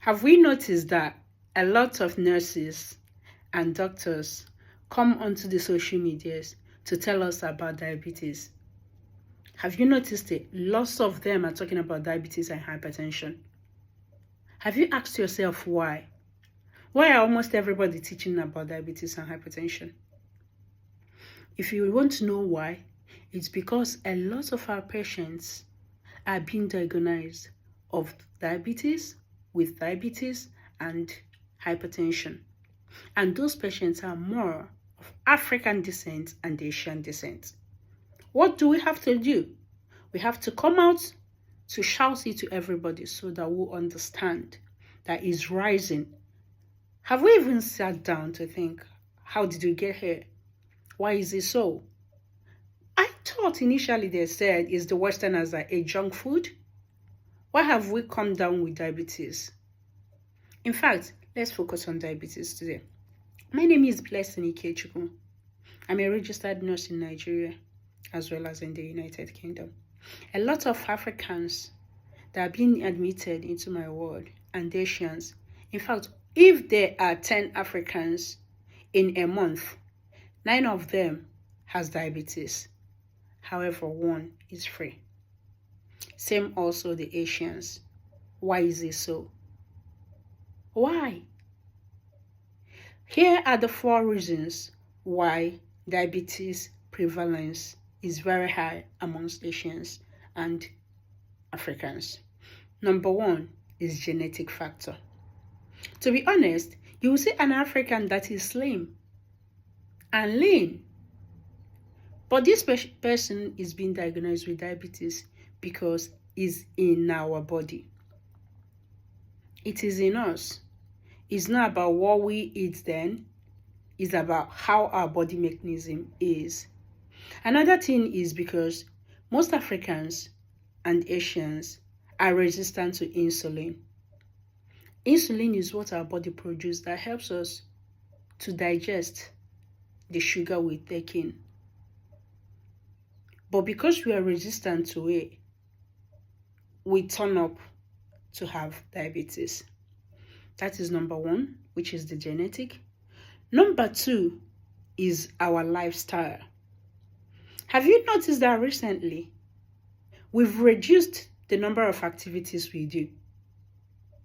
Have we noticed that a lot of nurses and doctors come onto the social medias to tell us about diabetes? Have you noticed it? Lots of them are talking about diabetes and hypertension. Have you asked yourself why? Why are almost everybody teaching about diabetes and hypertension? If you want to know why, it's because a lot of our patients are being diagnosed of diabetes and hypertension. And those patients are more of African descent and Asian descent. What do we have to do? We have to come out to shout it to everybody so that we'll understand that it's rising. Have we even sat down to think, how did we get here? Why is it so? I thought initially they said it's the Westerners are a junk food. Why have we come down with diabetes? In fact, let's focus on diabetes today. My name is Blessing Ikechukwu. I'm a registered nurse in Nigeria as well as in the United Kingdom. A lot of Africans that are being admitted into my ward and Asians. In fact, if there are 10 Africans in a month, 9 of them has diabetes. However, 1 is free. Same also the Asians. Why is it so? Why? Here are the 4 reasons why diabetes prevalence is very high amongst Asians and Africans. Number 1 is genetic factor. To be honest, you will see an African that is slim and lean, but this person is being diagnosed with diabetes because it's in our body. It is in us. It's not about what we eat then. It's about how our body mechanism is. Another thing is because most Africans and Asians are resistant to insulin. Insulin is what our body produces that helps us to digest the sugar we take in. But because we are resistant to it, we turn up to have diabetes. That is number 1, which is the genetic. Number 2 is our lifestyle. Have you noticed that recently we've reduced the number of activities we do?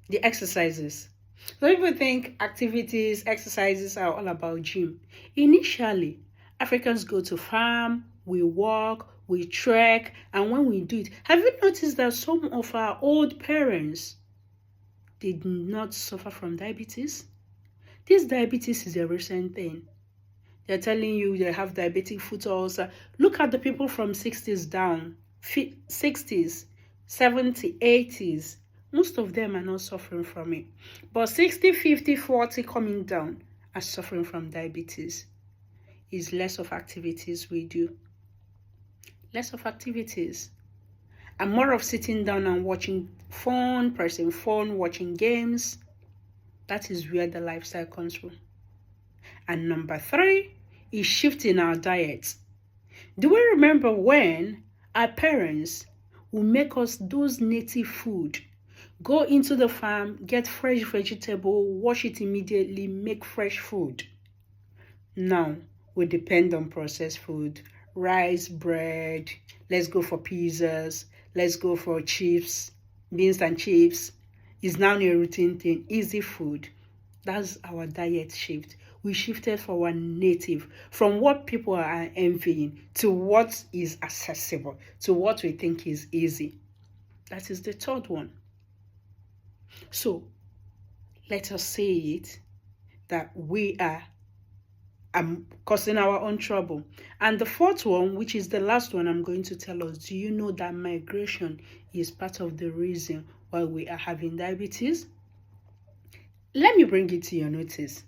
The exercises. Some people think exercises are all about gym. Initially, Africans go to farm, we walk, we trek, and when we do it, have you noticed that some of our old parents did not suffer from diabetes? This diabetes is a recent thing. They're telling you they have diabetic foot ulcer. Look at the people from 60s down, 60s, 70s, 80s. Most of them are not suffering from it. But 60, 50, 40 coming down are suffering from diabetes. It's less of activities we do. Less of activities. And more of sitting down and watching phone, pressing phone, watching games. That is where the lifestyle comes from. And number 3 is shifting our diet. Do we remember when our parents would make us those native food? Go into the farm, get fresh vegetable, wash it immediately, make fresh food. Now, we depend on processed food, rice, bread, let's go for pizzas, let's go for chips, beans and chips. It's now a routine thing, easy food. That's our diet shift. We shifted for our native, from what people are envying to what is accessible, to what we think is easy. That is the 3rd one. So, let us say it, that we are causing our own trouble. And the 4th one, which is the last one I'm going to tell us, do you know that migration is part of the reason why we are having diabetes? Let me bring it to your notice.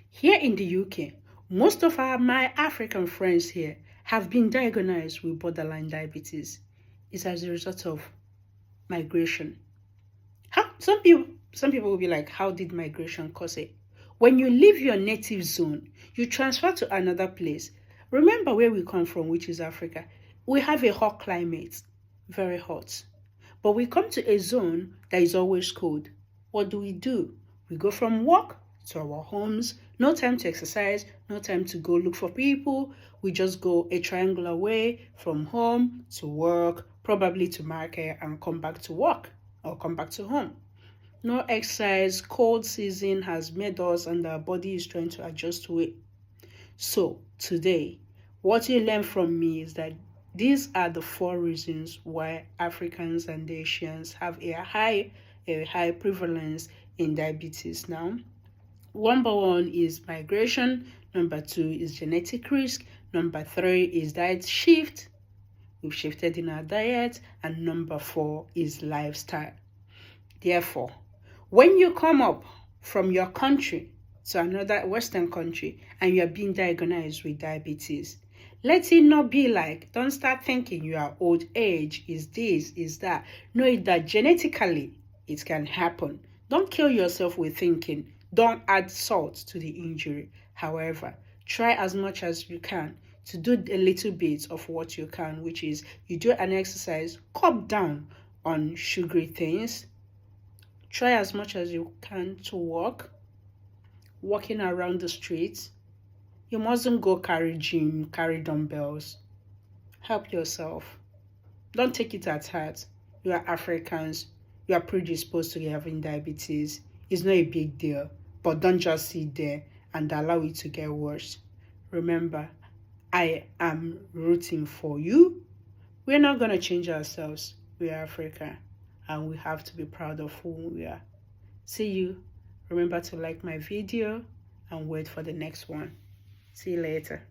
Here in the UK, most of my African friends here have been diagnosed with borderline diabetes. It's as a result of migration. Some people will be like, how did migration cause it? When you leave your native zone, you transfer to another place. Remember where we come from, which is Africa. We have a hot climate, very hot. But we come to a zone that is always cold. what do? We go from work to our homes, no time to exercise, no time to go look for people. We just go a triangular way from home to work, probably to market, and come back to work or come back to home. No exercise, cold season has made us and our body is trying to adjust to it. So today, what you learn from me is that these are the 4 reasons why Africans and Asians have a high prevalence in diabetes now. Number 1 is migration. Number 2 is genetic risk. Number 3 is diet shift. We've shifted in our diet. And number 4 is lifestyle. Therefore, when you come up from your country to another Western country and you're being diagnosed with diabetes, let it not be like, don't start thinking you are old age, is this, is that. Know that genetically it can happen. Don't kill yourself with thinking. Don't add salt to the injury. However, try as much as you can to do a little bit of what you can, which is you do an exercise, cut down on sugary things. Try as much as you can to walking around the streets. You mustn't go carry dumbbells. Help yourself. Don't take it at heart. You are Africans. You are predisposed to having diabetes. It's not a big deal. But don't just sit there and allow it to get worse. Remember, I am rooting for you. We're not going to change ourselves. We are Africa. And we have to be proud of who we are. See you. Remember to like my video and wait for the next one. See you later.